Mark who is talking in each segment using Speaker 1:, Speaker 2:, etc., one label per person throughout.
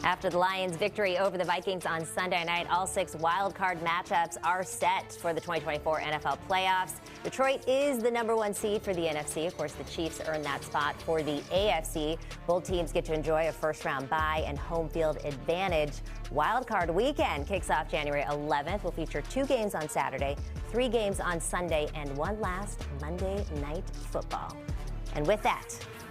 Speaker 1: After the Lions' victory over the Vikings on Sunday night, all 6 wildcard matchups are set for the 2024 NFL playoffs. Detroit is the #1 seed for the NFC. Of course, the Chiefs earned that spot for the AFC. Both teams get to enjoy a first-round bye and home field advantage. Wildcard weekend kicks off January 11th. We'll feature 2 games on Saturday, 3 games on Sunday, and 1 last Monday Night Football. And with that,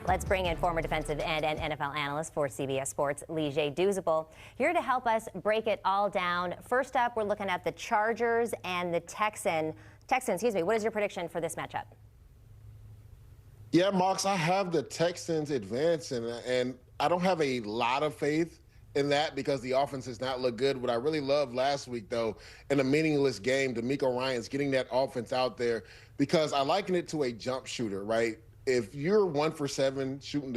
Speaker 1: let's bring in former defensive end and NFL analyst for CBS Sports, Douzable, here to help us break it all down. First up, we're looking at the Chargers and the Texans. What is your prediction for this matchup?
Speaker 2: Yeah, Marks, I have the Texans advancing, and I don't have a lot of faith in that because the offense has not looked good. What I really loved last week, though, in a meaningless game, DeMeco Ryans getting that offense out there, because I liken it to a jump shooter, right? If you're 1 for 7 shooting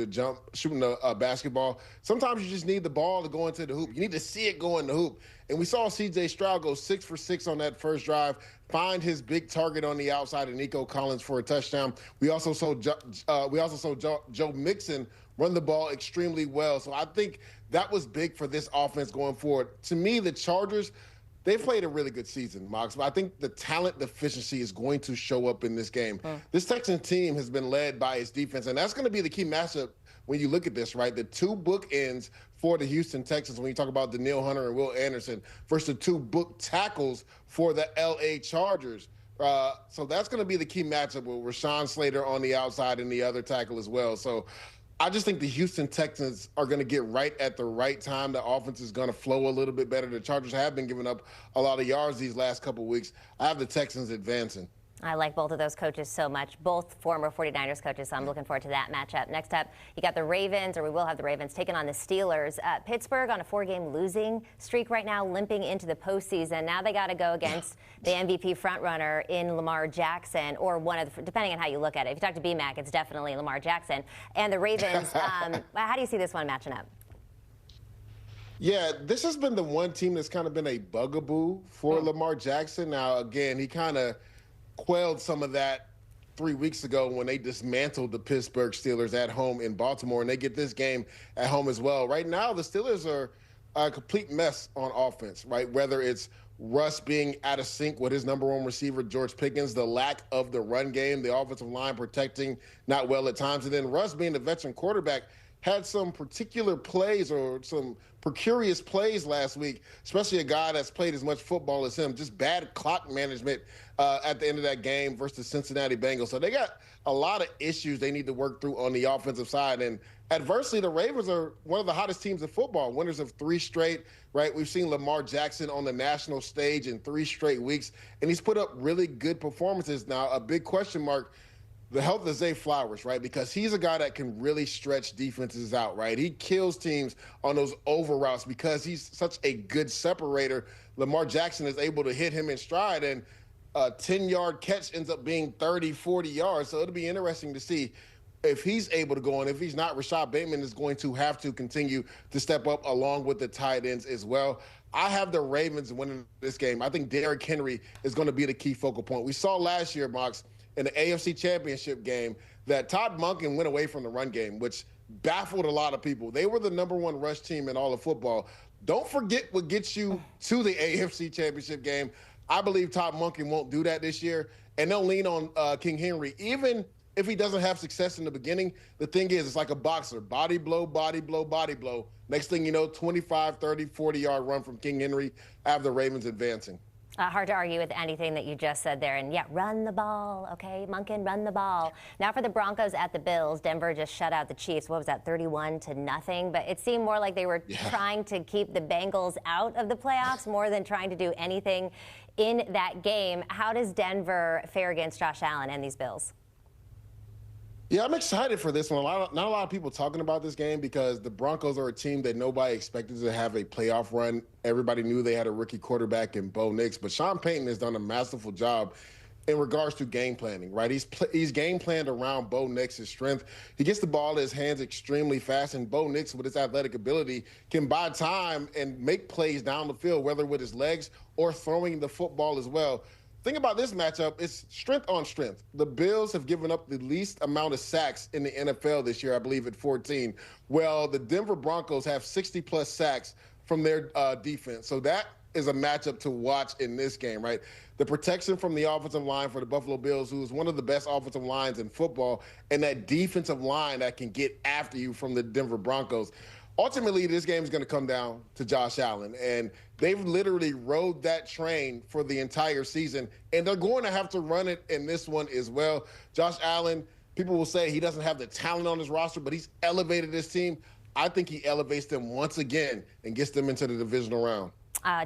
Speaker 2: a basketball, sometimes you just need the ball to go into the hoop. You need to see it go in the hoop. And we saw C.J. Stroud go 6 for 6 on that first drive, find his big target on the outside of Nico Collins for a touchdown. We also saw Joe Mixon run the ball extremely well. So I think that was big for this offense going forward. To me, the Chargers, they've played a really good season, Mox, but I think the talent deficiency is going to show up in this game. This Texans team has been led by its defense, and that's going to be the key matchup when you look at this, right? The 2 bookends for the Houston Texans when you talk about Danielle Hunter and Will Anderson versus the 2 book tackles for the L.A. Chargers. So that's going to be the key matchup with Rashawn Slater on the outside and the other tackle as well. So I just think the Houston Texans are going to get right at the right time. The offense is going to flow a little bit better. The Chargers have been giving up a lot of yards these last couple of weeks. I have the Texans advancing.
Speaker 1: I like both of those coaches so much, both former 49ers coaches, so I'm looking forward to that matchup. Next up, you got the Ravens, or we will have the Ravens, taking on the Steelers. Pittsburgh on a 4-game losing streak right now, limping into the postseason. Now they got to go against the MVP frontrunner in Lamar Jackson, or one of the, depending on how you look at it. If you talk to BMAC, it's definitely Lamar Jackson. And the Ravens, how do you see this one matching up?
Speaker 2: Yeah, this has been the one team that's kind of been a bugaboo for Lamar Jackson. Now, again, he kind of quelled some of that 3 weeks ago when they dismantled the Pittsburgh Steelers at home in Baltimore, and they get this game at home as well. Right now, the Steelers are a complete mess on offense, right? Whether it's Russ being out of sync with his #1 receiver, George Pickens, the lack of the run game, the offensive line protecting not well at times, and then Russ being the veteran quarterback had some particular plays or some precarious plays last week, especially a guy that's played as much football as him. Just bad clock management at the end of that game versus the Cincinnati Bengals. So they got a lot of issues they need to work through on the offensive side. And adversely, the Ravens are one of the hottest teams in football, winners of 3 straight, right? We've seen Lamar Jackson on the national stage in 3 straight weeks, and he's put up really good performances. Now, a big question mark, the health of Zay Flowers, right? Because he's a guy that can really stretch defenses out, right? He kills teams on those over routes because he's such a good separator. Lamar Jackson is able to hit him in stride, and a 10-yard catch ends up being 30, 40 yards. So it'll be interesting to see if he's able to go on. If he's not, Rashad Bateman is going to have to continue to step up along with the tight ends as well. I have the Ravens winning this game. I think Derrick Henry is going to be the key focal point. We saw last year, Mox, in the AFC Championship game, that Todd Monken went away from the run game, which baffled a lot of people. They were the #1 rush team in all of football. Don't forget what gets you to the AFC Championship game. I believe Todd Monken won't do that this year, and they'll lean on King Henry. Even if he doesn't have success in the beginning, the thing is, it's like a boxer. Body blow, body blow, body blow. Next thing you know, 25, 30, 40-yard run from King Henry. I have the Ravens advancing.
Speaker 1: Hard to argue with anything that you just said there. And yeah, run the ball, okay? Monken, run the ball. Now for the Broncos at the Bills. Denver just shut out the Chiefs. What was that, 31-0? But it seemed more like they were trying to keep the Bengals out of the playoffs more than trying to do anything in that game. How does Denver fare against Josh Allen and these Bills?
Speaker 2: Yeah, I'm excited for this one. Not a lot of people talking about this game because the Broncos are a team that nobody expected to have a playoff run. Everybody knew they had a rookie quarterback in Bo Nix, but Sean Payton has done a masterful job in regards to game planning, right? He's game planned around Bo Nix's strength. He gets the ball in his hands extremely fast, and Bo Nix, with his athletic ability, can buy time and make plays down the field, whether with his legs or throwing the football as well. think about this matchup. It's strength on strength. The Bills have given up the least amount of sacks in the NFL this year, I believe, at 14. Well, the Denver Broncos have 60-plus sacks from their defense. So that is a matchup to watch in this game, right? The protection from the offensive line for the Buffalo Bills, who is one of the best offensive lines in football, and that defensive line that can get after you from the Denver Broncos. Ultimately, this game is going to come down to Josh Allen, and they've literally rode that train for the entire season, and they're going to have to run it in this one as well. Josh Allen, people will say he doesn't have the talent on his roster, but he's elevated this team. I think he elevates them once again and gets them into the divisional round.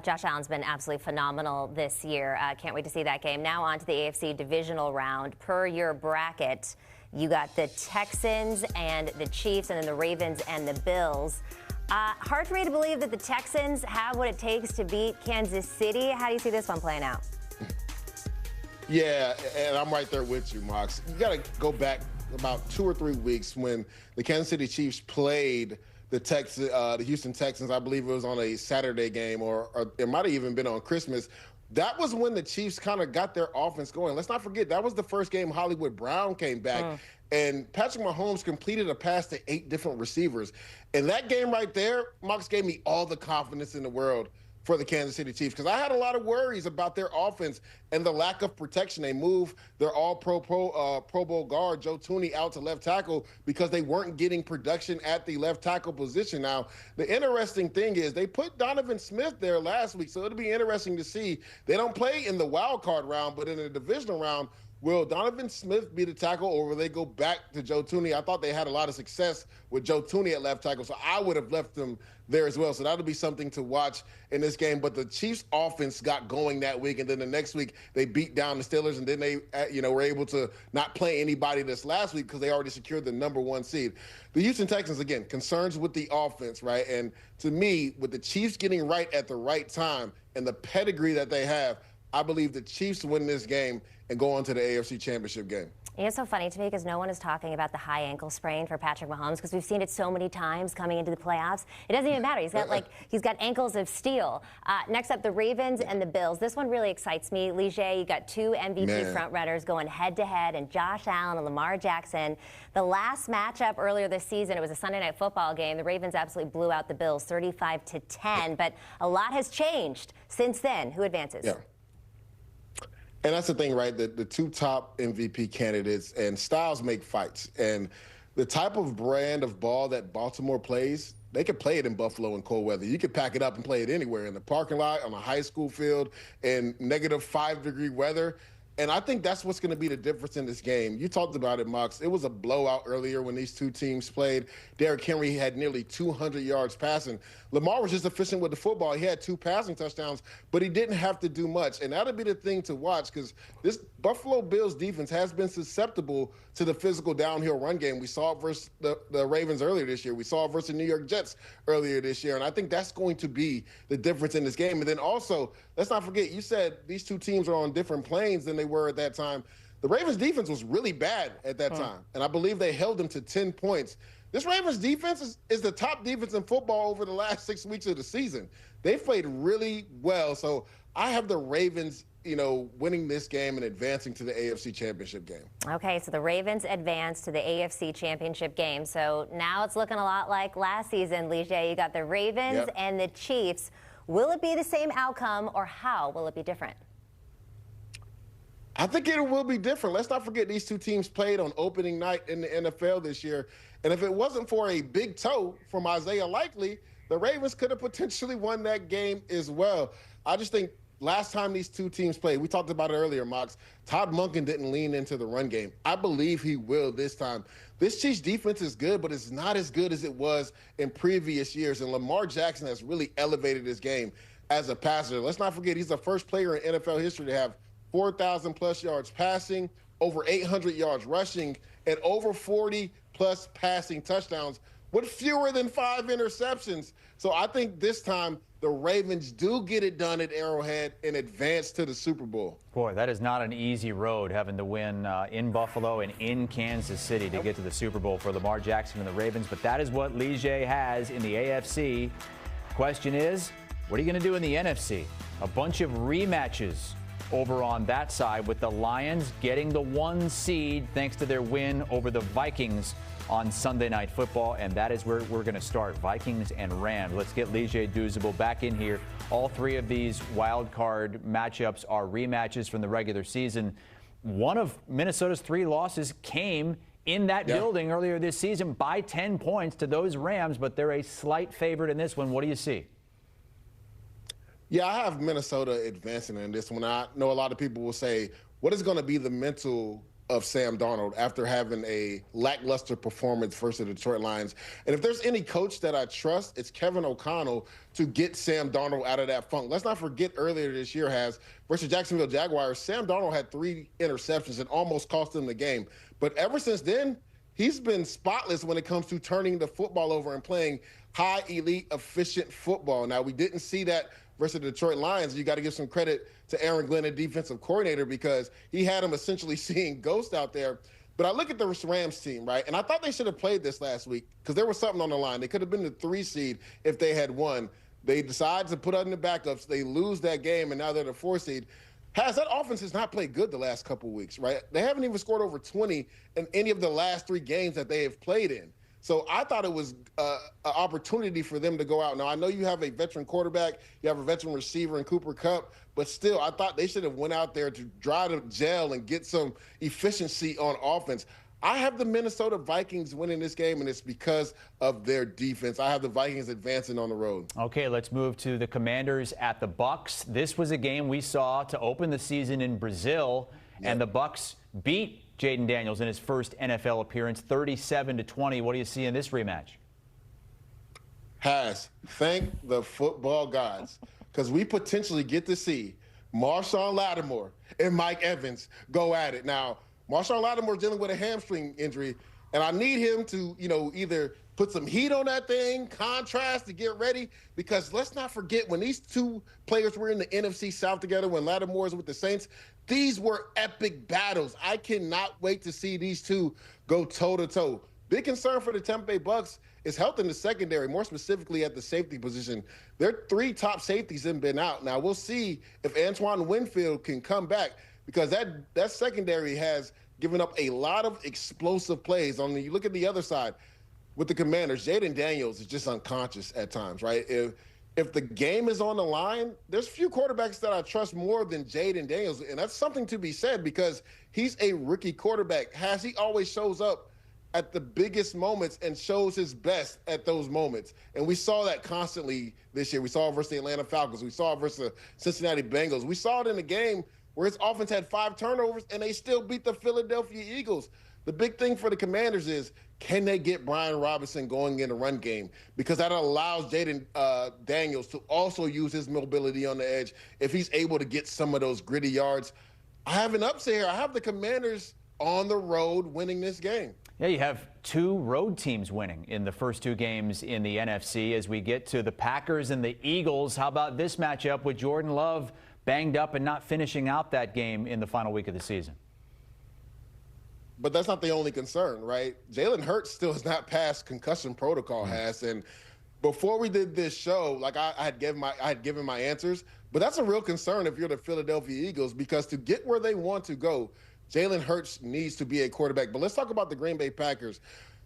Speaker 1: Josh Allen's been absolutely phenomenal this year. Can't wait to see that game. Now on to the AFC divisional round. Per your bracket, you got the Texans and the Chiefs, and then the Ravens and the Bills. Hard for me to believe that the Texans have what it takes to beat Kansas City. How do you see this one playing out?
Speaker 2: Yeah, and I'm right there with you, Mox. You got to go back about 2 or 3 weeks when the Kansas City Chiefs played the Houston Texans. I believe it was on a Saturday game, or it might have even been on Christmas. That was when the Chiefs kind of got their offense going. Let's not forget, that was the first game Hollywood Brown came back, and Patrick Mahomes completed a pass to 8 different receivers. And that game right there, Mox, gave me all the confidence in the world for the Kansas City Chiefs, because I had a lot of worries about their offense and the lack of protection. They moved their Pro Bowl guard, Joe Thuney, out to left tackle because they weren't getting production at the left tackle position. Now, the interesting thing is they put Donovan Smith there last week, so it'll be interesting to see. They don't play in the wild card round, but in the divisional round, will Donovan Smith be the tackle, or will they go back to Joe Thuney? I thought they had a lot of success with Joe Thuney at left tackle, so I would have left them there as well. So that'll be something to watch in this game. But the Chiefs' offense got going that week, and then the next week they beat down the Steelers, and then they were able to not play anybody this last week because they already secured the #1 seed. The Houston Texans, again, concerns with the offense, right? And to me, with the Chiefs getting right at the right time and the pedigree that they have, I believe the Chiefs win this game and go on to the AFC Championship game.
Speaker 1: It's so funny to me because no one is talking about the high ankle sprain for Patrick Mahomes, because we've seen it so many times coming into the playoffs. It doesn't even matter. He's got ankles of steel. Next up, the Ravens and the Bills. This one really excites me. Lige, you got 2 MVP frontrunners going head-to-head, and Josh Allen and Lamar Jackson. The last matchup earlier this season, it was a Sunday night football game. The Ravens absolutely blew out the Bills 35-10, but a lot has changed since then. Who advances?
Speaker 2: Yeah. And that's the thing, right? The 2 top MVP candidates, and styles make fights. And the type of brand of ball that Baltimore plays, they could play it in Buffalo in cold weather. You could pack it up and play it anywhere, in the parking lot, on a high school field, in -5-degree weather. And I think that's what's going to be the difference in this game. You talked about it, Mox. It was a blowout earlier when these 2 teams played. Derrick Henry had nearly 200 yards passing. Lamar was just efficient with the football. He had 2 passing touchdowns, but he didn't have to do much. And that'll be the thing to watch, because this Buffalo Bills defense has been susceptible to the physical downhill run game. We saw it versus the Ravens earlier this year. We saw it versus the New York Jets earlier this year. And I think that's going to be the difference in this game. And then also, let's not forget, you said these 2 teams are on different planes than they were at that time. The Ravens defense was really bad at that time, and I believe they held them to 10 points. This Ravens defense is the top defense in football over the last 6 weeks of the season. They've played really well, so I have the Ravens, winning this game and advancing to the AFC Championship game.
Speaker 1: Okay, so the Ravens advance to the AFC Championship game. So now it's looking a lot like last season, Lige. You got the Ravens and the Chiefs. Will it be the same outcome, or how will it be different?
Speaker 2: I think it will be different. Let's not forget these 2 teams played on opening night in the NFL this year. And if it wasn't for a big toe from Isaiah Likely, the Ravens could have potentially won that game as well. I just think last time these 2 teams played, we talked about it earlier, Mox, Todd Monken didn't lean into the run game. I believe he will this time. This Chiefs defense is good, but it's not as good as it was in previous years. And Lamar Jackson has really elevated his game as a passer. Let's not forget, he's the first player in NFL history to have 4,000-plus yards passing, over 800 yards rushing, and over 40-plus passing touchdowns with fewer than 5 interceptions. So I think this time the Ravens do get it done at Arrowhead and advance to the Super Bowl.
Speaker 3: Boy, that is not an easy road, having to win in Buffalo and in Kansas City to get to the Super Bowl for Lamar Jackson and the Ravens. But that is what Lige has in the AFC. Question is, what are you going to do in the NFC? A bunch of rematches over on that side, with the Lions getting the 1 seed thanks to their win over the Vikings on Sunday Night Football. And that is where we're going to start, Vikings and Rams. Let's get Douzable back in here. All 3 of these wild card matchups are rematches from the regular season. One of Minnesota's 3 losses came in that building earlier this season by 10 points to those Rams, but they're a slight favorite in this one. What do you see?
Speaker 2: Yeah, I have Minnesota advancing in this one. I know a lot of people will say, what is going to be the mental of Sam Darnold after having a lackluster performance versus the Detroit Lions? And if there's any coach that I trust, it's Kevin O'Connell to get Sam Darnold out of that funk. Let's not forget earlier this year versus Jacksonville Jaguars, Sam Darnold had 3 interceptions and almost cost them the game. But ever since then, he's been spotless when it comes to turning the football over and playing high, elite, efficient football. Now, we didn't see that versus the Detroit Lions. You got to give some credit to Aaron Glenn, the defensive coordinator, because he had him essentially seeing ghosts out there. But I look at the Rams team, right, and I thought they should have played this last week because there was something on the line. They could have been the 3 seed if they had won. They decide to put on the backups. They lose that game, and now they're the 4 seed. That offense has not played good the last couple of weeks, right? They haven't even scored over 20 in any of the last 3 games that they have played in. So I thought it was an opportunity for them to go out. Now, I know you have a veteran quarterback, you have a veteran receiver in Cooper Kupp, but still, I thought they should have went out there to dry the gel and get some efficiency on offense. I have the Minnesota Vikings winning this game, and it's because of their defense. I have the Vikings advancing on the road.
Speaker 3: Okay, let's move to the Commanders at the Bucs. This was a game we saw to open the season in Brazil, and the Bucs beat Jaden Daniels in his first NFL appearance, 37-20. What do you see in this rematch?
Speaker 2: Thank the football gods, because we potentially get to see Marshawn Lattimore and Mike Evans go at it. Now, Marshawn Lattimore is dealing with a hamstring injury, and I need him to, either put some heat on that thing, contrast to get ready, because let's not forget when these 2 players were in the NFC South together, when Lattimore was with the Saints, these were epic battles. I cannot wait to see these 2 go toe-to-toe. Big concern for the Tampa Bay Bucs is health in the secondary, more specifically at the safety position. Their 3 top safeties have been out. Now, we'll see if Antoine Winfield can come back, because that secondary has given up a lot of explosive plays. You look at the other side with the Commanders, Jaden Daniels is just unconscious at times, right? If the game is on the line, there's few quarterbacks that I trust more than Jaden Daniels, and that's something to be said because he's a rookie quarterback. He always shows up at the biggest moments and shows his best at those moments. And we saw that constantly this year. We saw it versus the Atlanta Falcons. We saw it versus the Cincinnati Bengals. We saw it in the game where his offense had 5 turnovers, and they still beat the Philadelphia Eagles. The big thing for the Commanders is, can they get Brian Robinson going in the run game? Because that allows Jaden Daniels to also use his mobility on the edge if he's able to get some of those gritty yards. I have an upset here. I have the Commanders on the road winning this game.
Speaker 3: Yeah, you have 2 road teams winning in the first 2 games in the NFC. As we get to the Packers and the Eagles, how about this matchup with Jordan Love banged up and not finishing out that game in the final week of the season?
Speaker 2: But that's not the only concern, right? Jalen Hurts still has not passed concussion protocol, and before we did this show, I had given my answers, but that's a real concern if you're the Philadelphia Eagles, because to get where they want to go, Jalen Hurts needs to be a quarterback. But let's talk about the Green Bay Packers.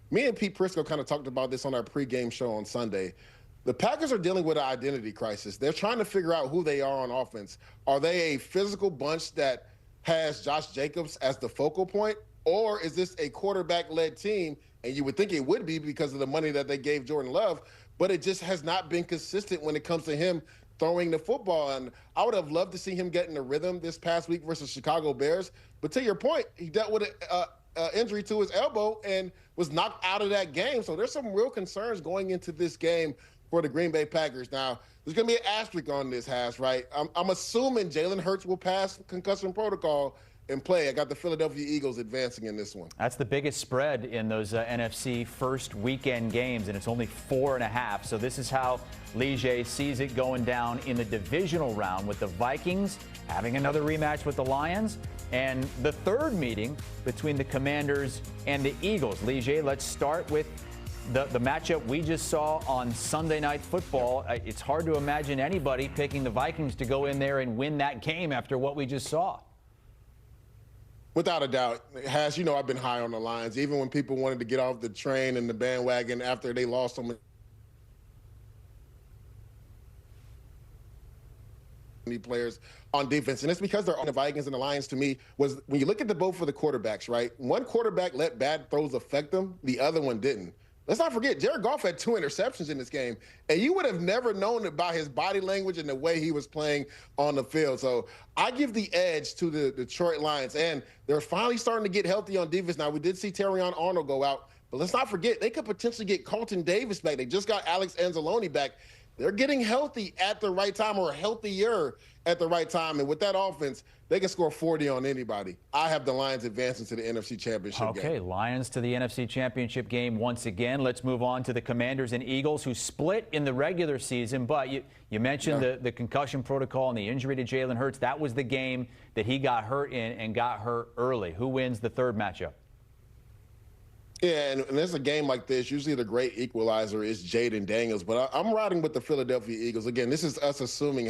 Speaker 2: Me and Pete Prisco kind of talked about this on our pregame show on Sunday. The Packers are dealing with an identity crisis. They're trying to figure out who they are on offense. Are they a physical bunch that has Josh Jacobs as the focal point, or is this a quarterback-led team? And you would think it would be because of the money that they gave Jordan Love, but it just has not been consistent when it comes to him throwing the football. And I would have loved to see him get in the rhythm this past week versus Chicago Bears. But to your point, he dealt with an injury to his elbow and was knocked out of that game. So there's some real concerns going into this game for the Green Bay Packers. Now, there's going to be an asterisk on this, right? I'm assuming Jalen Hurts will pass concussion protocol and play. I got the Philadelphia Eagles advancing in this one.
Speaker 3: That's the biggest spread in those NFC first weekend games, and it's only 4.5. So this is how Lige sees it going down in the divisional round, with the Vikings having another rematch with the Lions, and the third meeting between the Commanders and the Eagles. Lige, let's start with the matchup we just saw on Sunday Night Football, it's hard to imagine anybody picking the Vikings to go in there and win that game after what we just saw.
Speaker 2: Without a doubt. Has, I've been high on the Lions, even when people wanted to get off the train and the bandwagon after they lost so many players on defense. And it's because they're on the Vikings and the Lions, to me, was when you look at the both for the quarterbacks, right? One quarterback let bad throws affect them. The other one didn't. Let's not forget, Jared Goff had 2 interceptions in this game, and you would have never known it by his body language and the way he was playing on the field. So I give the edge to the Detroit Lions, and they're finally starting to get healthy on defense. Now, we did see Terrion Arnold go out, but let's not forget, they could potentially get Carlton Davis back. They just got Alex Anzalone back. They're getting healthy at the right time, or healthier at the right time. And with that offense, they can score 40 on anybody. I have the Lions advancing to the NFC Championship game.
Speaker 3: Okay, Lions to the NFC Championship game once again. Let's move on to the Commanders and Eagles, who split in the regular season. But you mentioned the concussion protocol and the injury to Jalen Hurts. That was the game that he got hurt in and got hurt early. Who wins the third matchup?
Speaker 2: Yeah, and there's a game like this. Usually the great equalizer is Jaden Daniels, but I'm riding with the Philadelphia Eagles. Again, this is us assuming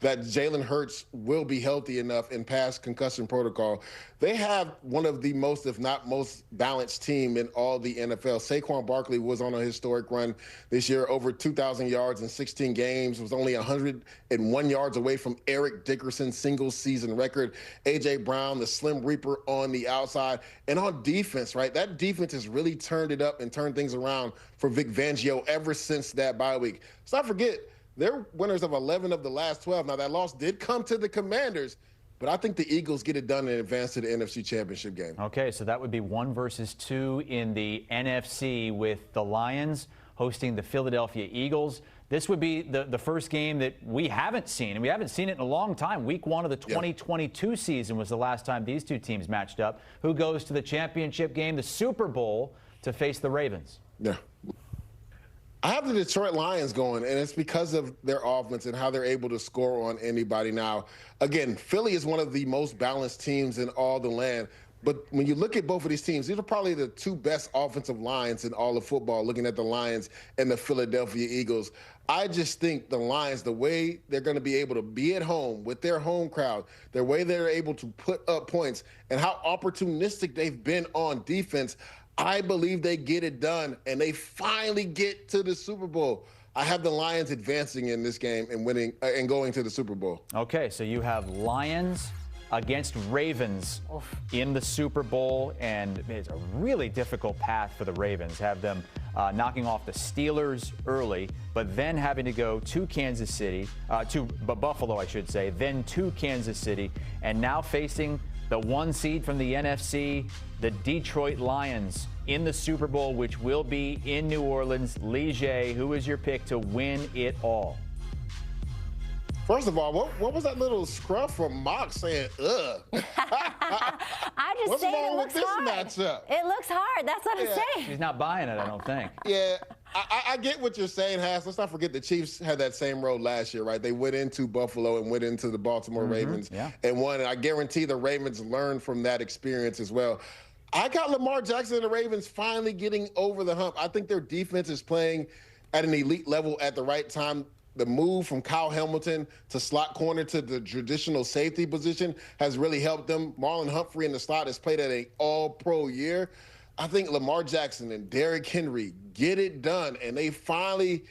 Speaker 2: that Jalen Hurts will be healthy enough and pass concussion protocol. They have one of the most, if not most, balanced team in all the NFL. Saquon Barkley was on a historic run this year, over 2,000 yards in 16 games, was only 101 yards away from Eric Dickerson's single-season record. A.J. Brown, the Slim Reaper on the outside. And on defense, right, that defense has really turned it up and turned things around for Vic Fangio ever since that bye week. Let's not forget, they're winners of 11 of the last 12. Now, that loss did come to the Commanders, but I think the Eagles get it done and advance to the NFC Championship game.
Speaker 3: Okay, so that would be 1 versus 2 in the NFC, with the Lions hosting the Philadelphia Eagles. This would be the first game that we haven't seen, and we haven't seen it in a long time. Week 1 of the 2022 season was the last time these two teams matched up. Who goes to the championship game, the Super Bowl, to face the Ravens?
Speaker 2: Yeah. I have the Detroit Lions going, and it's because of their offense and how they're able to score on anybody. Now, again, Philly is one of the most balanced teams in all the land. But when you look at both of these teams, these are probably the 2 best offensive lines in all of football, looking at the Lions and the Philadelphia Eagles. I just think the Lions, the way they're going to be able to be at home with their home crowd, the way they're able to put up points, and how opportunistic they've been on defense, I believe they get it done, and they finally get to the Super Bowl. I have the Lions advancing in this game and winning and going to the Super Bowl. Okay, so you have Lions against Ravens in the Super Bowl, and it's a really difficult path for the Ravens. Have them knocking off the Steelers early, but then having to go to Kansas City, to Buffalo, I should say, then to Kansas City, and now facing the 1 seed from the NFC, the Detroit Lions, in the Super Bowl, which will be in New Orleans. Lige, who is your pick to win it all? First of all, what was that little scruff from Mock saying, ugh?
Speaker 1: I'm just
Speaker 2: What's
Speaker 1: saying
Speaker 2: wrong
Speaker 1: it
Speaker 2: with
Speaker 1: looks
Speaker 2: this
Speaker 1: hard.
Speaker 2: matchup?
Speaker 1: It looks hard. That's what I'm saying.
Speaker 3: She's not buying it, I don't think.
Speaker 2: Yeah, I get what you're saying, Haas. Let's not forget the Chiefs had that same road last year, right? They went into Buffalo and went into the Baltimore Ravens and won. And I guarantee the Ravens learned from that experience as well. I got Lamar Jackson and the Ravens finally getting over the hump. I think their defense is playing at an elite level at the right time. The move from Kyle Hamilton to slot corner to the traditional safety position has really helped them. Marlon Humphrey in the slot has played at an all-pro year. I think Lamar Jackson and Derrick Henry get it done, and they finally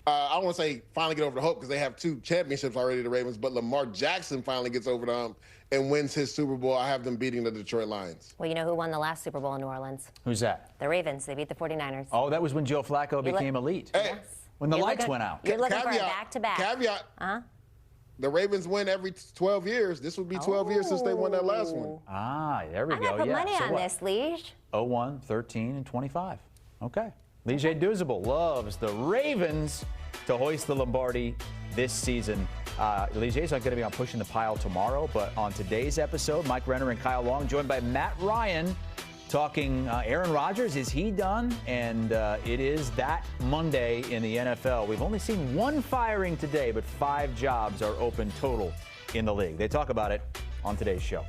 Speaker 2: I don't want to say finally get over the hump because they have 2 championships already, the Ravens, but Lamar Jackson finally gets over the hump and wins his Super Bowl. I have them beating the Detroit Lions.
Speaker 1: Well, you know who won the last Super Bowl in New Orleans?
Speaker 3: Who's that?
Speaker 1: The Ravens. They beat the 49ers.
Speaker 3: Oh, that was when Joe Flacco became elite.
Speaker 2: Hey,
Speaker 1: Yes.
Speaker 3: When the lights went out.
Speaker 1: You're looking for a back-to-back.
Speaker 2: Caveat. The Ravens win every 12 years. This would be 12 years since they won that last one.
Speaker 3: Ah, there we
Speaker 1: I'm
Speaker 3: go.
Speaker 1: going to put money on
Speaker 3: what?
Speaker 1: this, Lige.
Speaker 3: 0-1, 13, and 25. Okay. Lige Douzable loves the Ravens to hoist the Lombardi this season. Lige's not going to be on Pushing the Pile tomorrow, but on today's episode, Mike Renner and Kyle Long, joined by Matt Ryan, talking Aaron Rodgers. Is he done? And it is that Monday in the NFL. We've only seen 1 firing today, but 5 jobs are open total in the league. They talk about it on today's show.